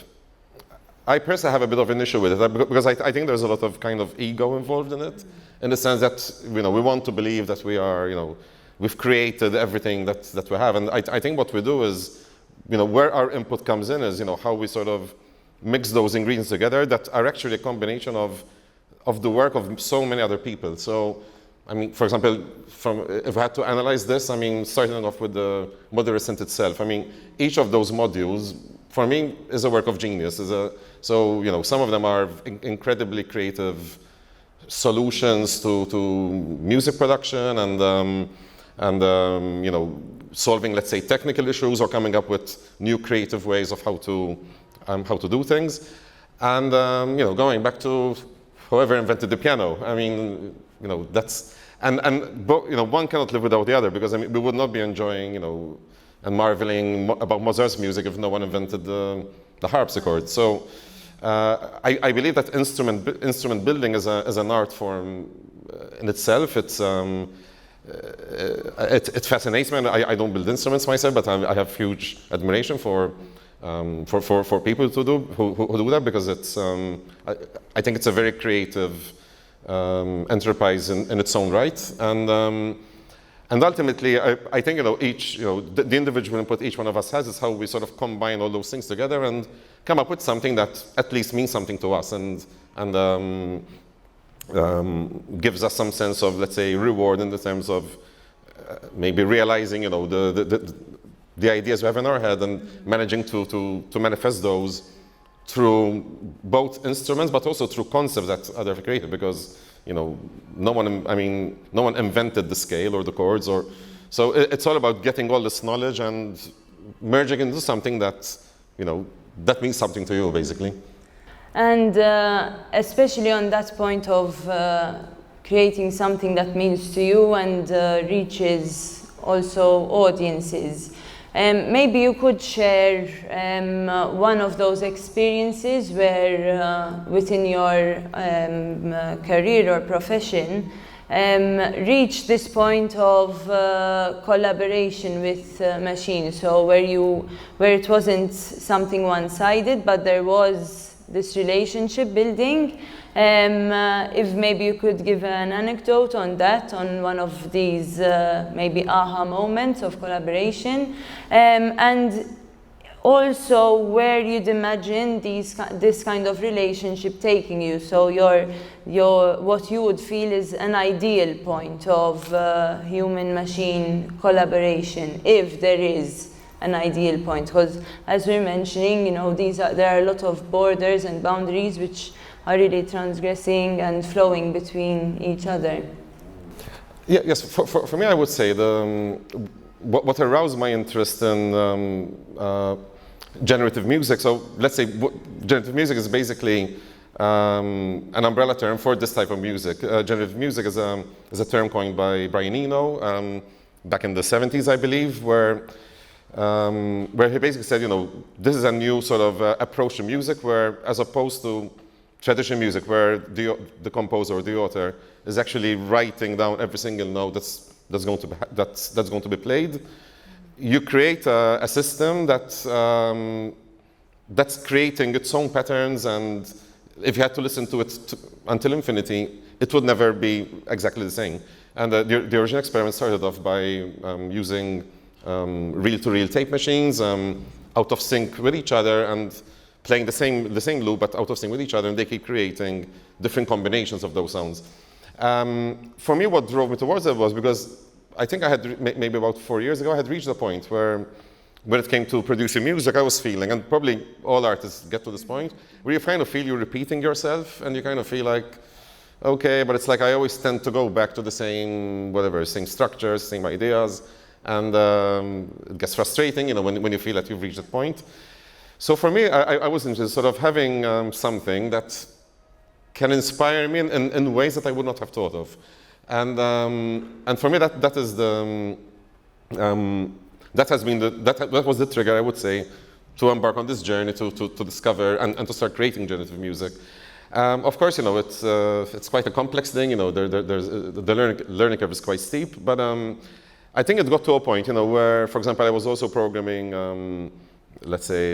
Speaker 3: I personally have a bit of an issue with it because I think there's a lot of kind of ego involved in it, in the sense that we want to believe that we are we've created everything that we have, and I think what we do is where our input comes in is how we sort of mix those ingredients together that are actually a combination of the work of so many other people. So I mean, for example, if I had to analyze this, I mean, starting off with the model synth itself, I mean, each of those modules for me is a work of genius. So some of them are incredibly creative solutions to music production and solving, let's say, technical issues or coming up with new creative ways of how to do things. And going back to whoever invented the piano, I mean, that's one cannot live without the other, because I mean, we would not be enjoying and marveling about Mozart's music if no one invented the harpsichord. So I believe that instrument building is an art form in itself. It fascinates me, and I don't build instruments myself, but I have huge admiration for people who do that, because I think it's a very creative enterprise in its own right, and ultimately I think the individual input each one of us has is how we sort of combine all those things together and come up with something that at least means something to us and gives us some sense of, let's say, reward in the terms of maybe realizing the ideas we have in our head and managing to manifest those through both instruments, but also through concepts that others have created, because no one invented the scale or the chords, so it's all about getting all this knowledge and merging into something that that means something to you, basically.
Speaker 2: And especially on that point of creating something that means to you and reaches also audiences. Maybe you could share one of those experiences where within your career or profession reach this point of collaboration with machines. So where it wasn't something one-sided, but there was this relationship building. If maybe you could give an anecdote on that, on one of these maybe aha moments of collaboration, and also where you'd imagine this kind of relationship taking you. So what you would feel is an ideal point of human-machine collaboration, if there is an ideal point, because as we're mentioning, there are a lot of borders and boundaries which are really transgressing and flowing between each other.
Speaker 3: Yeah, yes, for me, I would say what aroused my interest in generative music. So let's say generative music is basically an umbrella term for this type of music. Generative music is a term coined by Brian Eno back in the 70s, I believe, where he basically said, this is a new sort of approach to music, where as opposed to traditional music, where the composer or the author is actually writing down every single note that's going to be played, you create a system that's creating its own patterns, and if you had to listen to it until infinity, it would never be exactly the same. And the original experiment started off by using reel-to-reel tape machines out of sync with each other and playing the same loop but out of sync with each other, and they keep creating different combinations of those sounds. For me, what drove me towards it was because I think I had maybe about 4 years ago, I had reached a point where when it came to producing music, I was feeling, and probably all artists get to this point, where you kind of feel you're repeating yourself, and you kind of feel like, okay, but it's like I always tend to go back to the same structures, same ideas, and it gets frustrating, when you feel that you've reached that point. So for me, I was interested sort of having something that can inspire me in ways that I would not have thought of. And for me, that is that was the trigger, I would say, to embark on this journey to discover and to start creating generative music. Of course, it's quite a complex thing. The learning curve is quite steep, but I think it got to a point, where, for example, I was also programming, let's say,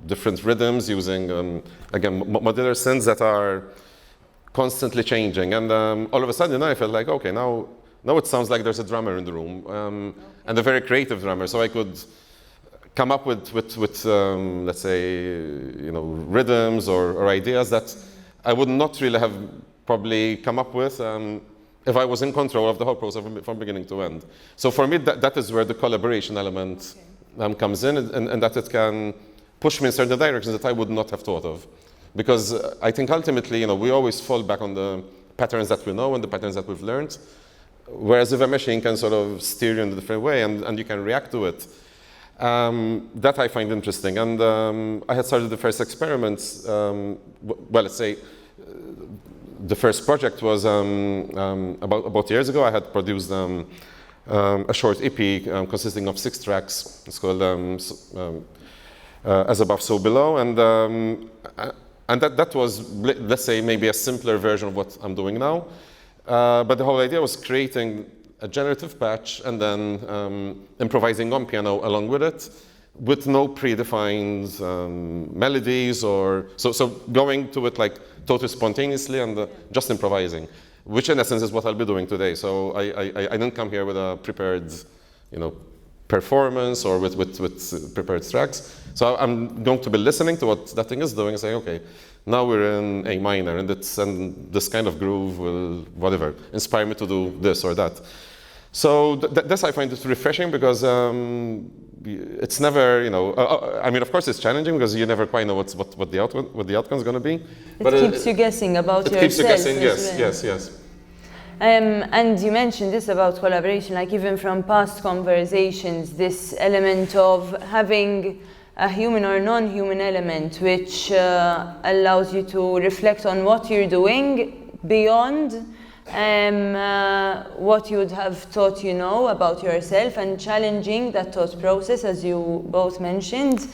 Speaker 3: different rhythms using, again, modular synths that are constantly changing. And all of a sudden, I felt like, okay, now it sounds like there's a drummer in the room, and a very creative drummer. So I could come up with let's say, rhythms or ideas that I would not really have probably come up with if I was in control of the whole process from beginning to end. So for me, that is where the collaboration element comes in, and that it can push me in certain directions that I would not have thought of. Because I think ultimately, we always fall back on the patterns that we know and the patterns that we've learned. Whereas if a machine can sort of steer you in a different way and you can react to it, that I find interesting. And I had started the first experiments, well, let's say, the first project was about years ago. I had produced a short EP consisting of 6 tracks. It's called As Above, So Below. And that was, let's say, maybe a simpler version of what I'm doing now. But the whole idea was creating a generative patch and then improvising on piano along with it, with no predefined melodies or so going to it like totally spontaneously and just improvising, which in essence is what I'll be doing today. So I didn't come here with a prepared, performance or with prepared tracks. So I'm going to be listening to what that thing is doing and saying, okay, now we're in A minor, and this kind of groove will, whatever, inspire me to do this or that. So this I find it refreshing because it's never, I mean, of course it's challenging because you never quite know what the outcome is going to be.
Speaker 2: But it keeps you guessing about yourself. It keeps you guessing,
Speaker 3: yes.
Speaker 2: And you mentioned this about collaboration, like even from past conversations, this element of having a human or non-human element which allows you to reflect on what you're doing beyond what you would have thought about yourself, and challenging that thought process, as you both mentioned,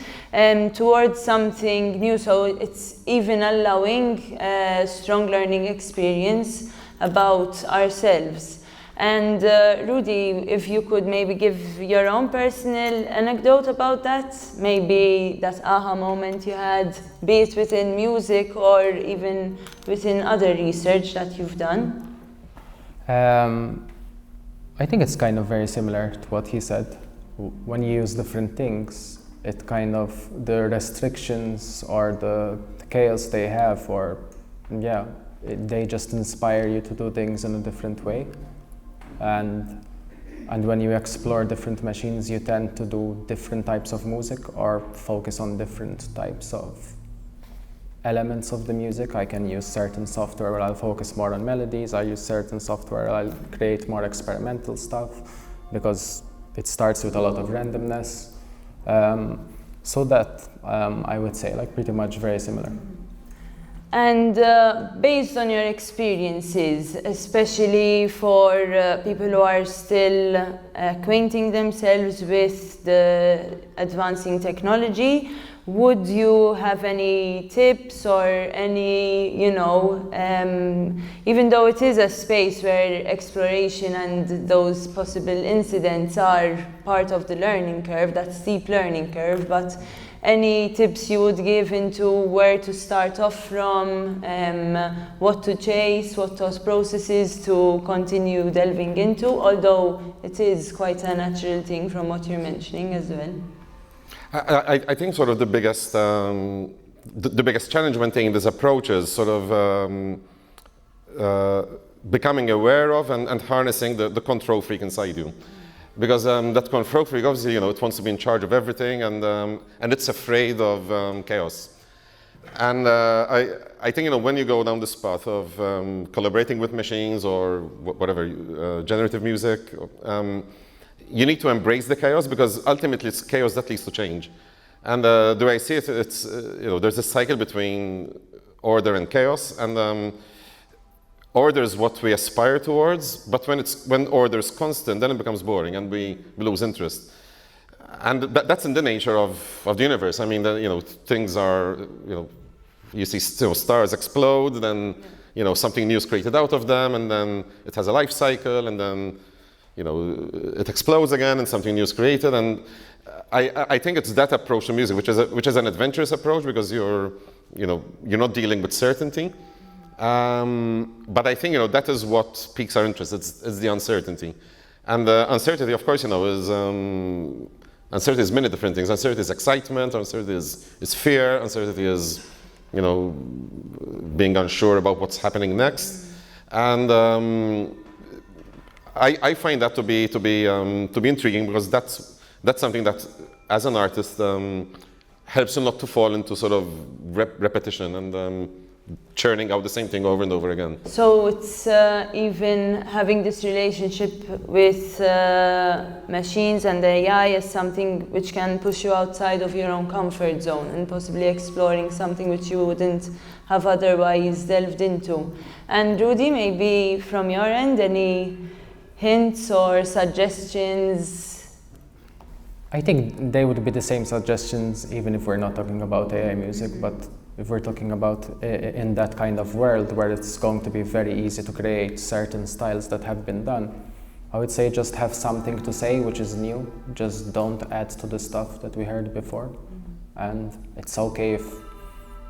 Speaker 2: towards something new. So it's even allowing a strong learning experience about ourselves. And Rudi, if you could maybe give your own personal anecdote about that, maybe that aha moment you had, be it within music or even within other research that you've done.
Speaker 4: I think it's kind of very similar to what he said. When you use different things, it kind of, the restrictions or the chaos they have, or they just inspire you to do things in a different way. And when you explore different machines, you tend to do different types of music or focus on different types of elements of the music. I can use certain software where I'll focus more on melodies. I use certain software where I'll create more experimental stuff because it starts with a lot of randomness. So that I would say like pretty much very similar.
Speaker 2: And based on your experiences, especially for people who are still acquainting themselves with the advancing technology, would you have any tips or any, even though it is a space where exploration and those possible incidents are part of the learning curve, that steep learning curve, but any tips you would give into where to start off from, what to chase, what those processes to continue delving into, although it is quite a natural thing from what you're mentioning as well?
Speaker 3: I think sort of the biggest challenge when taking this approach is sort of becoming aware of and harnessing the control freak inside you. Because that control freak, obviously, it wants to be in charge of everything, and it's afraid of chaos. And I think, when you go down this path of collaborating with machines or whatever, generative music, you need to embrace the chaos, because ultimately it's chaos that leads to change. And the way I see it, it's there's a cycle between order and chaos, and order is what we aspire towards, but when order is constant, then it becomes boring and we lose interest. And that's in the nature of the universe. I mean, things are, you see stars explode, then something new is created out of them, and then it has a life cycle, and then it explodes again, and something new is created. And I think it's that approach to music, which is an adventurous approach, because you're not dealing with certainty. But I think that is what piques our interest. It's the uncertainty, and the uncertainty, of course, is uncertainty is many different things. Uncertainty is excitement. Uncertainty is fear. Uncertainty is being unsure about what's happening next, and I find that to be intriguing, because that's something that, as an artist, helps you not to fall into sort of repetition and churning out the same thing over and over again.
Speaker 2: So it's even having this relationship with machines and AI as something which can push you outside of your own comfort zone and possibly exploring something which you wouldn't have otherwise delved into. And Rudi, maybe from your end, any hints or suggestions?
Speaker 4: I think they would be the same suggestions even if we're not talking about AI music, but if we're talking about in that kind of world where it's going to be very easy to create certain styles that have been done, I would say just have something to say which is new. Just don't add to the stuff that we heard before. And it's okay if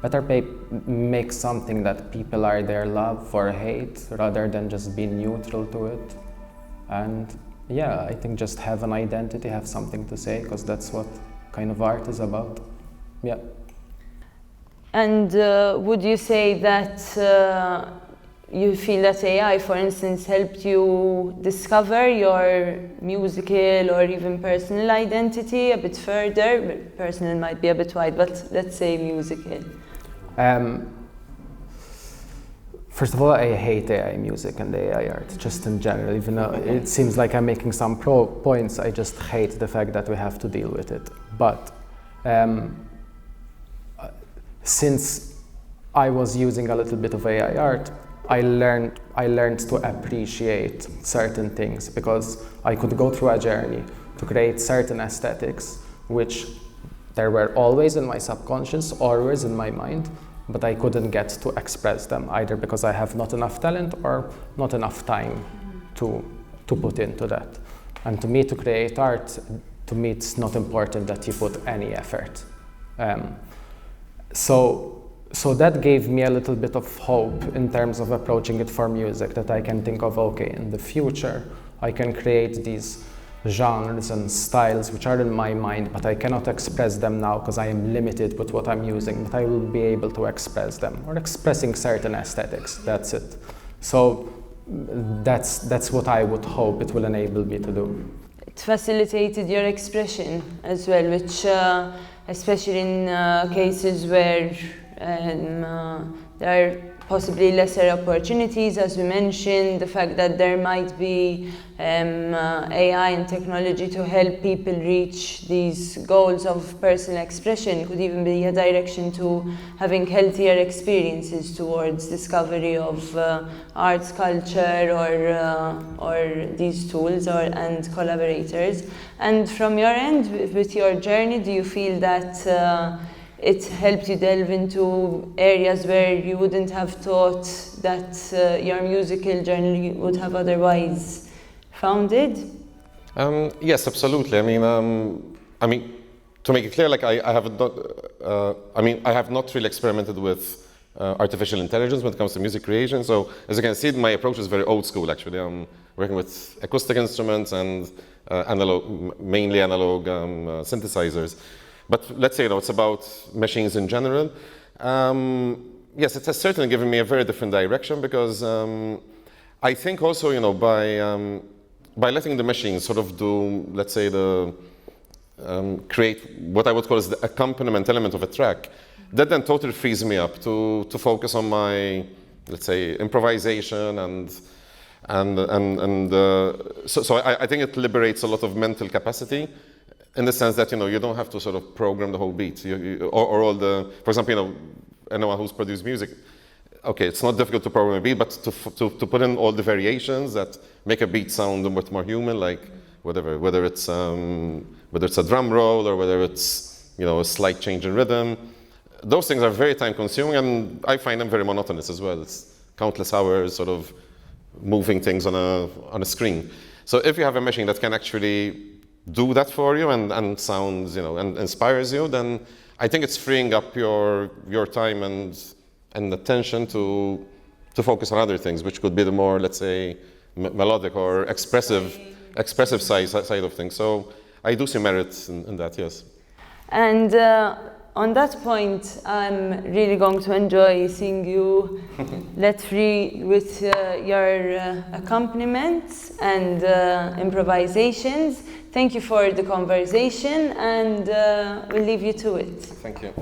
Speaker 4: better make something that people either love or hate rather than just be neutral to it. And yeah, I think just have an identity, have something to say, because that's what kind of art is about. Yeah.
Speaker 2: And would you say that you feel that AI, for instance, helped you discover your musical or even personal identity a bit further? Personal might be a bit wide, but let's say musical.
Speaker 4: First of all, I hate AI music and AI art, just in general. Even though it seems like I'm making some points, I just hate the fact that we have to deal with it. But since I was using a little bit of AI art, I learned to appreciate certain things, because I could go through a journey to create certain aesthetics, which there were always in my subconscious, always in my mind, but I couldn't get to express them, either because I have not enough talent or not enough time to put into that. And to me, to create art, to me it's not important that you put any effort. So that gave me a little bit of hope in terms of approaching it for music, that I can think of, okay, in the future I can create these genres and styles which are in my mind, but I cannot express them now because I am limited with what I'm using, but I will be able to express them, or expressing certain aesthetics, that's it. So that's what I would hope it will enable me to do.
Speaker 2: It facilitated your expression as well, which especially in cases where there are possibly lesser opportunities, as we mentioned, the fact that there might be AI and technology to help people reach these goals of personal expression could even be a direction to having healthier experiences towards discovery of arts, culture, or these tools and collaborators. And from your end, with your journey, do you feel that it helped you delve into areas where you wouldn't have thought that your musical journey would have otherwise founded?
Speaker 3: Yes, absolutely. I mean, to make it clear, like I have not really experimented with artificial intelligence when it comes to music creation. So as you can see, my approach is very old school. Actually, I'm working with acoustic instruments and mainly analog synthesizers. But let's say, it's about machines in general. Yes, it has certainly given me a very different direction because I think also, by letting the machines sort of do, let's say, create what I would call as the accompaniment element of a track, that then totally frees me up to focus on my, let's say, improvisation so I think it liberates a lot of mental capacity. In the sense that you don't have to sort of program the whole beat, or all the. For example, anyone who's produced music, okay, it's not difficult to program a beat, but to put in all the variations that make a beat sound a bit more human, like whether it's a drum roll or whether it's a slight change in rhythm, those things are very time consuming, and I find them very monotonous as well. It's countless hours sort of moving things on a screen. So if you have a machine that can actually do that for you and sounds, and inspires you, then I think it's freeing up your time and attention to focus on other things, which could be the more, let's say, melodic or expressive side of things. So I do see merit in that, yes.
Speaker 2: And on that point, I'm really going to enjoy seeing you let free with your accompaniments and improvisations. Thank you for the conversation, and we'll leave you to it.
Speaker 3: Thank you.